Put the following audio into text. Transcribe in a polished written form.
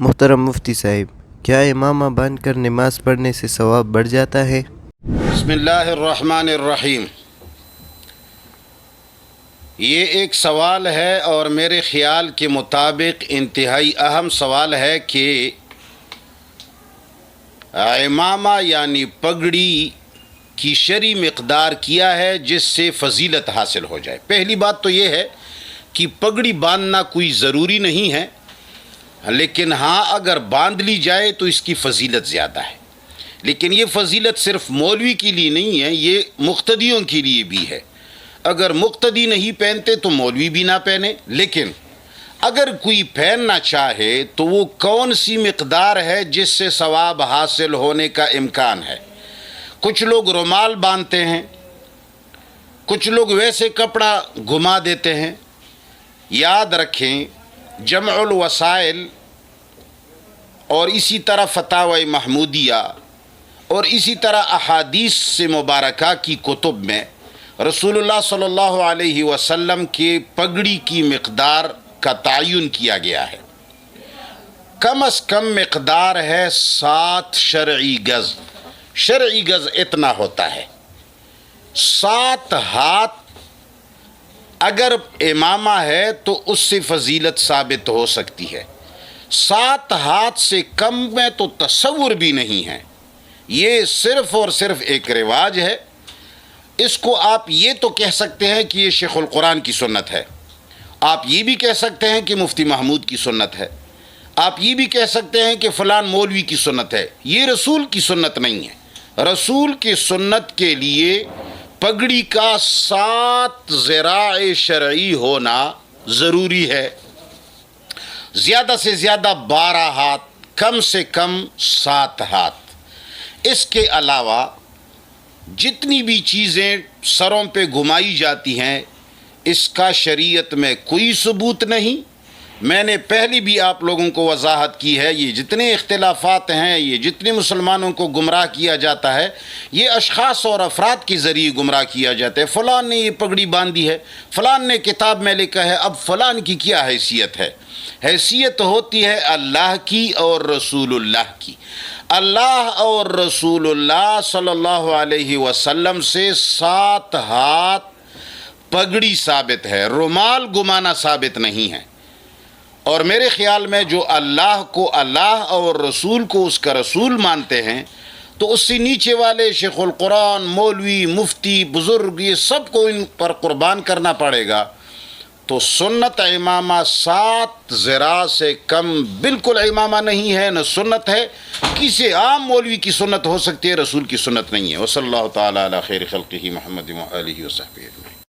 محترم مفتی صاحب، کیا امامہ بن کر نماز پڑھنے سے ثواب بڑھ جاتا ہے؟ بسم اللہ الرحمن الرحیم۔ یہ ایک سوال ہے اور میرے خیال کے مطابق انتہائی اہم سوال ہے کہ امامہ یعنی پگڑی کی شرعی مقدار کیا ہے جس سے فضیلت حاصل ہو جائے۔ پہلی بات تو یہ ہے کہ پگڑی باندھنا کوئی ضروری نہیں ہے، لیکن ہاں اگر باندھ لی جائے تو اس کی فضیلت زیادہ ہے۔ لیکن یہ فضیلت صرف مولوی کے لیے نہیں ہے، یہ مقتدیوں کے لیے بھی ہے۔ اگر مقتدی نہیں پہنتے تو مولوی بھی نہ پہنے، لیکن اگر کوئی پہننا چاہے تو وہ کون سی مقدار ہے جس سے ثواب حاصل ہونے کا امکان ہے؟ کچھ لوگ رومال باندھتے ہیں، کچھ لوگ ویسے کپڑا گھما دیتے ہیں۔ یاد رکھیں، جمع الوسائل اور اسی طرح فتاوی محمودیہ اور اسی طرح احادیث سے مبارکہ کی کتب میں رسول اللہ صلی اللہ علیہ وسلم کے پگڑی کی مقدار کا تعین کیا گیا ہے۔ کم از کم مقدار ہے 7 شرعی گز۔ شرعی گز اتنا ہوتا ہے 7 ہاتھ۔ اگر امامہ ہے تو اس سے فضیلت ثابت ہو سکتی ہے۔ 7 ہاتھ سے کم میں تو تصور بھی نہیں ہے۔ یہ صرف اور صرف ایک رواج ہے۔ اس کو آپ یہ تو کہہ سکتے ہیں کہ یہ شیخ القرآن کی سنت ہے، آپ یہ بھی کہہ سکتے ہیں کہ مفتی محمود کی سنت ہے، آپ یہ بھی کہہ سکتے ہیں کہ فلان مولوی کی سنت ہے۔ یہ رسول کی سنت نہیں ہے۔ رسول کی سنت کے لیے پگڑی کا 7 ذراع شرعی ہونا ضروری ہے۔ زیادہ سے زیادہ 12 ہاتھ، کم سے کم 7 ہاتھ۔ اس کے علاوہ جتنی بھی چیزیں سروں پہ گھمائی جاتی ہیں اس کا شریعت میں کوئی ثبوت نہیں۔ میں نے پہلے بھی آپ لوگوں کو وضاحت کی ہے، یہ جتنے اختلافات ہیں، یہ جتنے مسلمانوں کو گمراہ کیا جاتا ہے، یہ اشخاص اور افراد کے ذریعے گمراہ کیا جاتا ہے۔ فلان نے یہ پگڑی باندھی ہے، فلان نے کتاب میں لکھا ہے، اب فلان کی کیا حیثیت ہے؟ حیثیت ہوتی ہے اللہ کی اور رسول اللہ کی۔ اللہ اور رسول اللہ صلی اللہ علیہ وسلم سے 7 ہاتھ پگڑی ثابت ہے، رومال گمانا ثابت نہیں ہے۔ اور میرے خیال میں جو اللہ کو اللہ اور رسول کو اس کا رسول مانتے ہیں تو اس سے نیچے والے شیخ القرآن، مولوی، مفتی، بزرگ، یہ سب کو ان پر قربان کرنا پڑے گا۔ تو سنت امامہ 7 ذراع سے کم بالکل امامہ نہیں ہے، نہ سنت ہے۔ کسی عام مولوی کی سنت ہو سکتی ہے، رسول کی سنت نہیں ہے۔ وصلی اللہ تعالی علی خیر خلقہ محمد و آلہ وصحبہ اجمعین۔